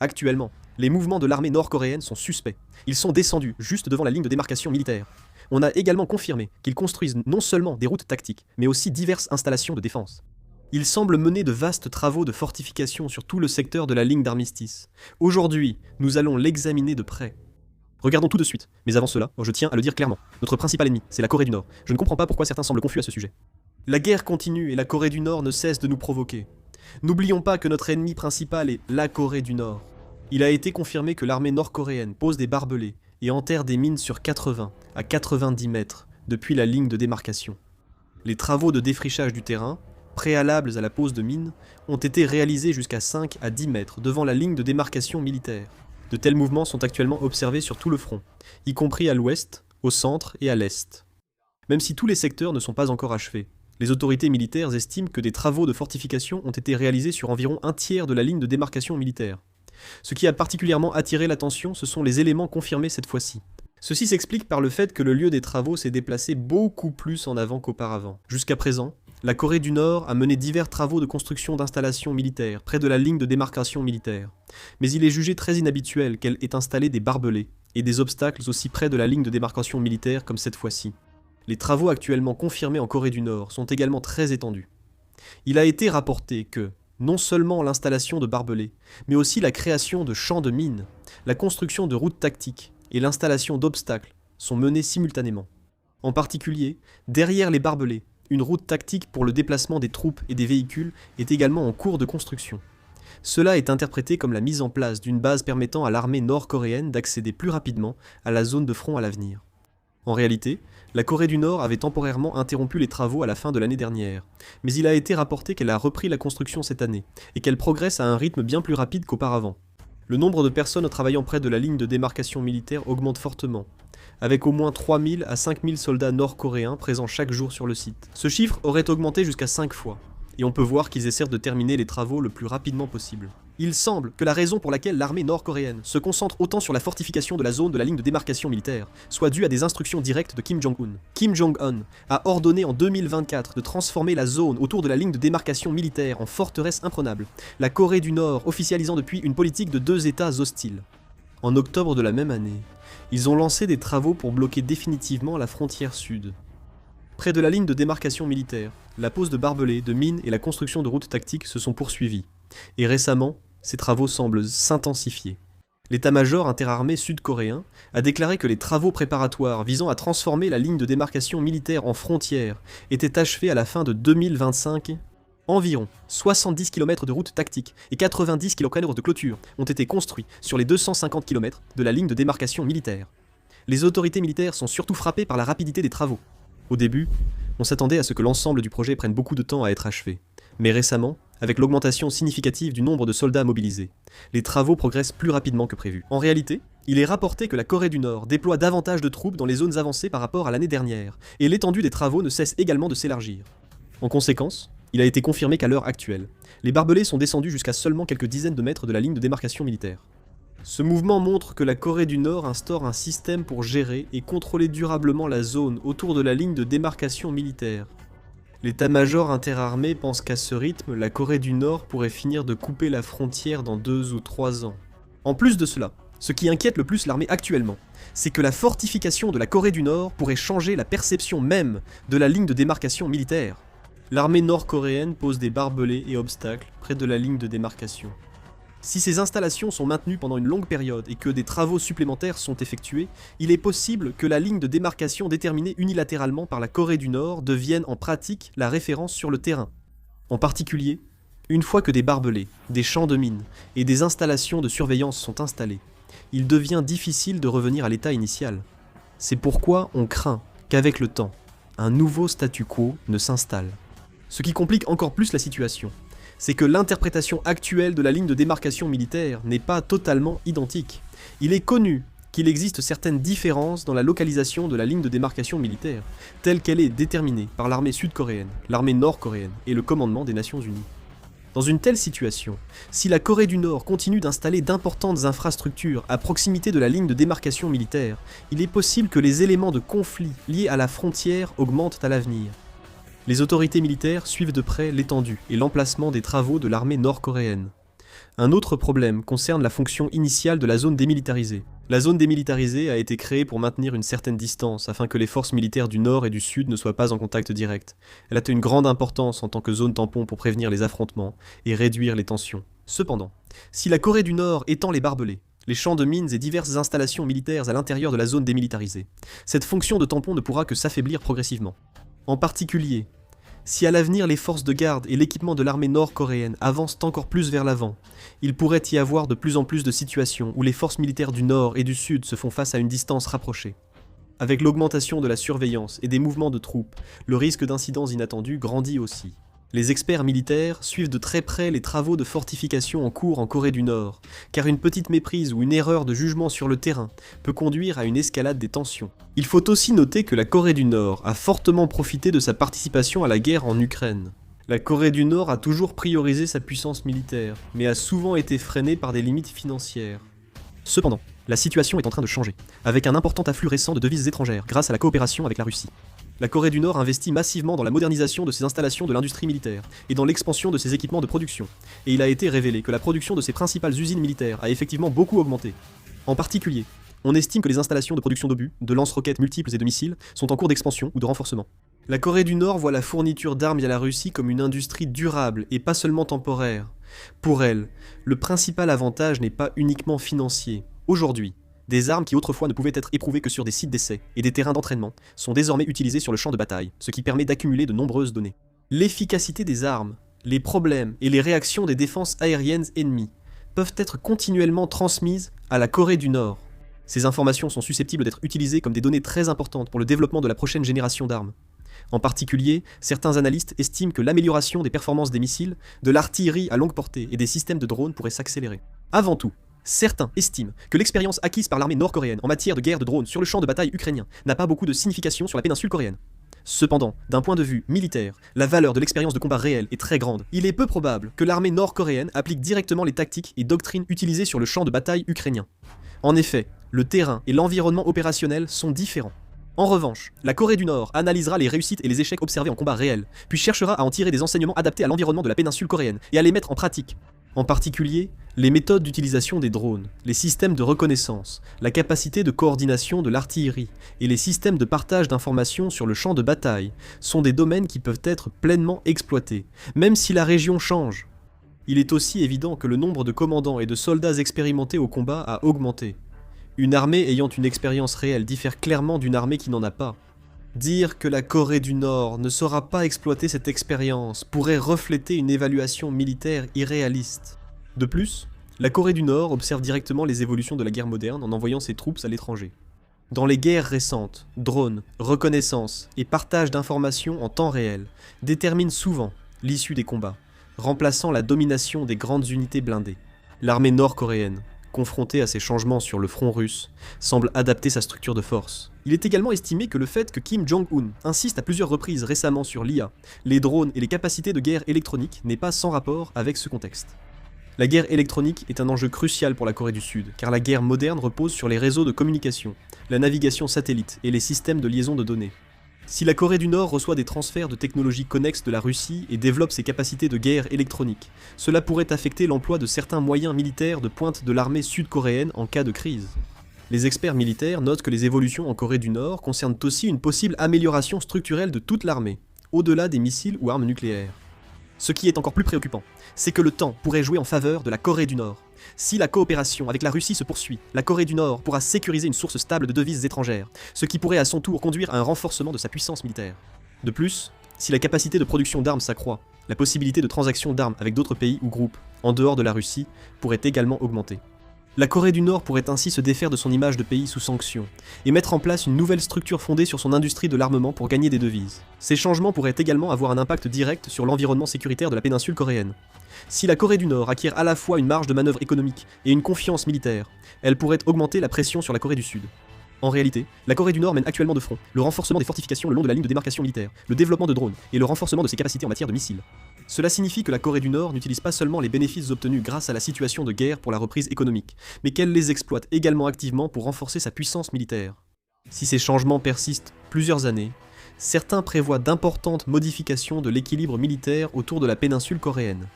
Actuellement, les mouvements de l'armée nord-coréenne sont suspects. Ils sont descendus juste devant la ligne de démarcation militaire. On a également confirmé qu'ils construisent non seulement des routes tactiques, mais aussi diverses installations de défense. Ils semblent mener de vastes travaux de fortification sur tout le secteur de la ligne d'armistice. Aujourd'hui, nous allons l'examiner de près. Regardons tout de suite, mais avant cela, je tiens à le dire clairement, notre principal ennemi, c'est la Corée du Nord. Je ne comprends pas pourquoi certains semblent confus à ce sujet. La guerre continue et la Corée du Nord ne cesse de nous provoquer. N'oublions pas que notre ennemi principal est la Corée du Nord. Il a été confirmé que l'armée nord-coréenne pose des barbelés et enterre des mines sur 80 à 90 mètres depuis la ligne de démarcation. Les travaux de défrichage du terrain, préalables à la pose de mines, ont été réalisés jusqu'à 5 à 10 mètres devant la ligne de démarcation militaire. De tels mouvements sont actuellement observés sur tout le front, y compris à l'ouest, au centre et à l'est. Même si tous les secteurs ne sont pas encore achevés, les autorités militaires estiment que des travaux de fortification ont été réalisés sur environ un tiers de la ligne de démarcation militaire. Ce qui a particulièrement attiré l'attention, ce sont les éléments confirmés cette fois-ci. Ceci s'explique par le fait que le lieu des travaux s'est déplacé beaucoup plus en avant qu'auparavant. Jusqu'à présent, la Corée du Nord a mené divers travaux de construction d'installations militaires près de la ligne de démarcation militaire. Mais il est jugé très inhabituel qu'elle ait installé des barbelés et des obstacles aussi près de la ligne de démarcation militaire comme cette fois-ci. Les travaux actuellement confirmés en Corée du Nord sont également très étendus. Il a été rapporté que, non seulement l'installation de barbelés, mais aussi la création de champs de mines, la construction de routes tactiques et l'installation d'obstacles sont menées simultanément. En particulier, derrière les barbelés, une route tactique pour le déplacement des troupes et des véhicules est également en cours de construction. Cela est interprété comme la mise en place d'une base permettant à l'armée nord-coréenne d'accéder plus rapidement à la zone de front à l'avenir. En réalité, la Corée du Nord avait temporairement interrompu les travaux à la fin de l'année dernière, mais il a été rapporté qu'elle a repris la construction cette année, et qu'elle progresse à un rythme bien plus rapide qu'auparavant. Le nombre de personnes travaillant près de la ligne de démarcation militaire augmente fortement, avec au moins 3000 à 5000 soldats nord-coréens présents chaque jour sur le site. Ce chiffre aurait augmenté jusqu'à 5 fois, et on peut voir qu'ils essaient de terminer les travaux le plus rapidement possible. Il semble que la raison pour laquelle l'armée nord-coréenne se concentre autant sur la fortification de la zone de la ligne de démarcation militaire soit due à des instructions directes de Kim Jong-un. Kim Jong-un a ordonné en 2024 de transformer la zone autour de la ligne de démarcation militaire en forteresse imprenable, la Corée du Nord officialisant depuis une politique de 2 États hostiles. En octobre de la même année, ils ont lancé des travaux pour bloquer définitivement la frontière sud. Près de la ligne de démarcation militaire, la pose de barbelés, de mines et la construction de routes tactiques se sont poursuivies. Et récemment, ces travaux semblent s'intensifier. L'état-major interarmé sud-coréen a déclaré que les travaux préparatoires visant à transformer la ligne de démarcation militaire en frontière étaient achevés à la fin de 2025. Environ 70 km de routes tactiques et 90 km de clôture ont été construits sur les 250 km de la ligne de démarcation militaire. Les autorités militaires sont surtout frappées par la rapidité des travaux. Au début, on s'attendait à ce que l'ensemble du projet prenne beaucoup de temps à être achevé. Mais récemment, avec l'augmentation significative du nombre de soldats mobilisés, les travaux progressent plus rapidement que prévu. En réalité, il est rapporté que la Corée du Nord déploie davantage de troupes dans les zones avancées par rapport à l'année dernière, et l'étendue des travaux ne cesse également de s'élargir. En conséquence, il a été confirmé qu'à l'heure actuelle, les barbelés sont descendus jusqu'à seulement quelques dizaines de mètres de la ligne de démarcation militaire. Ce mouvement montre que la Corée du Nord instaure un système pour gérer et contrôler durablement la zone autour de la ligne de démarcation militaire. L'état-major interarmé pense qu'à ce rythme, la Corée du Nord pourrait finir de couper la frontière dans 2 ou 3 ans. En plus de cela, ce qui inquiète le plus l'armée actuellement, c'est que la fortification de la Corée du Nord pourrait changer la perception même de la ligne de démarcation militaire. L'armée nord-coréenne pose des barbelés et obstacles près de la ligne de démarcation. Si ces installations sont maintenues pendant une longue période et que des travaux supplémentaires sont effectués, il est possible que la ligne de démarcation déterminée unilatéralement par la Corée du Nord devienne en pratique la référence sur le terrain. En particulier, une fois que des barbelés, des champs de mines et des installations de surveillance sont installés, il devient difficile de revenir à l'état initial. C'est pourquoi on craint qu'avec le temps, un nouveau statu quo ne s'installe. Ce qui complique encore plus la situation, c'est que l'interprétation actuelle de la ligne de démarcation militaire n'est pas totalement identique. Il est connu qu'il existe certaines différences dans la localisation de la ligne de démarcation militaire, telle qu'elle est déterminée par l'armée sud-coréenne, l'armée nord-coréenne et le commandement des Nations Unies. Dans une telle situation, si la Corée du Nord continue d'installer d'importantes infrastructures à proximité de la ligne de démarcation militaire, il est possible que les éléments de conflit liés à la frontière augmentent à l'avenir. Les autorités militaires suivent de près l'étendue et l'emplacement des travaux de l'armée nord-coréenne. Un autre problème concerne la fonction initiale de la zone démilitarisée. La zone démilitarisée a été créée pour maintenir une certaine distance afin que les forces militaires du Nord et du Sud ne soient pas en contact direct. Elle a une grande importance en tant que zone tampon pour prévenir les affrontements et réduire les tensions. Cependant, si la Corée du Nord étend les barbelés, les champs de mines et diverses installations militaires à l'intérieur de la zone démilitarisée, cette fonction de tampon ne pourra que s'affaiblir progressivement. En particulier, si à l'avenir les forces de garde et l'équipement de l'armée nord-coréenne avancent encore plus vers l'avant, il pourrait y avoir de plus en plus de situations où les forces militaires du Nord et du Sud se font face à une distance rapprochée. Avec l'augmentation de la surveillance et des mouvements de troupes, le risque d'incidents inattendus grandit aussi. Les experts militaires suivent de très près les travaux de fortification en cours en Corée du Nord, car une petite méprise ou une erreur de jugement sur le terrain peut conduire à une escalade des tensions. Il faut aussi noter que la Corée du Nord a fortement profité de sa participation à la guerre en Ukraine. La Corée du Nord a toujours priorisé sa puissance militaire, mais a souvent été freinée par des limites financières. Cependant, la situation est en train de changer, avec un important afflux récent de devises étrangères grâce à la coopération avec la Russie. La Corée du Nord investit massivement dans la modernisation de ses installations de l'industrie militaire et dans l'expansion de ses équipements de production, et il a été révélé que la production de ses principales usines militaires a effectivement beaucoup augmenté. En particulier, on estime que les installations de production d'obus, de lance-roquettes multiples et de missiles sont en cours d'expansion ou de renforcement. La Corée du Nord voit la fourniture d'armes via la Russie comme une industrie durable et pas seulement temporaire. Pour elle, le principal avantage n'est pas uniquement financier. Aujourd'hui, des armes qui autrefois ne pouvaient être éprouvées que sur des sites d'essai et des terrains d'entraînement sont désormais utilisées sur le champ de bataille, ce qui permet d'accumuler de nombreuses données. L'efficacité des armes, les problèmes et les réactions des défenses aériennes ennemies peuvent être continuellement transmises à la Corée du Nord. Ces informations sont susceptibles d'être utilisées comme des données très importantes pour le développement de la prochaine génération d'armes. En particulier, certains analystes estiment que l'amélioration des performances des missiles, de l'artillerie à longue portée et des systèmes de drones pourrait s'accélérer. Avant tout, certains estiment que l'expérience acquise par l'armée nord-coréenne en matière de guerre de drones sur le champ de bataille ukrainien n'a pas beaucoup de signification sur la péninsule coréenne. Cependant, d'un point de vue militaire, la valeur de l'expérience de combat réelle est très grande. Il est peu probable que l'armée nord-coréenne applique directement les tactiques et doctrines utilisées sur le champ de bataille ukrainien. En effet, le terrain et l'environnement opérationnel sont différents. En revanche, la Corée du Nord analysera les réussites et les échecs observés en combat réel, puis cherchera à en tirer des enseignements adaptés à l'environnement de la péninsule coréenne et à les mettre en pratique. En particulier, les méthodes d'utilisation des drones, les systèmes de reconnaissance, la capacité de coordination de l'artillerie et les systèmes de partage d'informations sur le champ de bataille sont des domaines qui peuvent être pleinement exploités, même si la région change. Il est aussi évident que le nombre de commandants et de soldats expérimentés au combat a augmenté. Une armée ayant une expérience réelle diffère clairement d'une armée qui n'en a pas. Dire que la Corée du Nord ne saura pas exploiter cette expérience pourrait refléter une évaluation militaire irréaliste. De plus, la Corée du Nord observe directement les évolutions de la guerre moderne en envoyant ses troupes à l'étranger. Dans les guerres récentes, drones, reconnaissance et partage d'informations en temps réel déterminent souvent l'issue des combats, remplaçant la domination des grandes unités blindées. L'armée nord-coréenne, confrontée à ces changements sur le front russe, semble adapter sa structure de force. Il est également estimé que le fait que Kim Jong-un insiste à plusieurs reprises récemment sur l'IA, les drones et les capacités de guerre électronique n'est pas sans rapport avec ce contexte. La guerre électronique est un enjeu crucial pour la Corée du Sud, car la guerre moderne repose sur les réseaux de communication, la navigation satellite et les systèmes de liaison de données. Si la Corée du Nord reçoit des transferts de technologies connexes de la Russie et développe ses capacités de guerre électronique, cela pourrait affecter l'emploi de certains moyens militaires de pointe de l'armée sud-coréenne en cas de crise. Les experts militaires notent que les évolutions en Corée du Nord concernent aussi une possible amélioration structurelle de toute l'armée, au-delà des missiles ou armes nucléaires. Ce qui est encore plus préoccupant, c'est que le temps pourrait jouer en faveur de la Corée du Nord. Si la coopération avec la Russie se poursuit, la Corée du Nord pourra sécuriser une source stable de devises étrangères, ce qui pourrait à son tour conduire à un renforcement de sa puissance militaire. De plus, si la capacité de production d'armes s'accroît, la possibilité de transaction d'armes avec d'autres pays ou groupes, en dehors de la Russie, pourrait également augmenter. La Corée du Nord pourrait ainsi se défaire de son image de pays sous sanction, et mettre en place une nouvelle structure fondée sur son industrie de l'armement pour gagner des devises. Ces changements pourraient également avoir un impact direct sur l'environnement sécuritaire de la péninsule coréenne. Si la Corée du Nord acquiert à la fois une marge de manœuvre économique et une confiance militaire, elle pourrait augmenter la pression sur la Corée du Sud. En réalité, la Corée du Nord mène actuellement de front le renforcement des fortifications le long de la ligne de démarcation militaire, le développement de drones et le renforcement de ses capacités en matière de missiles. Cela signifie que la Corée du Nord n'utilise pas seulement les bénéfices obtenus grâce à la situation de guerre pour la reprise économique, mais qu'elle les exploite également activement pour renforcer sa puissance militaire. Si ces changements persistent plusieurs années, certains prévoient d'importantes modifications de l'équilibre militaire autour de la péninsule coréenne.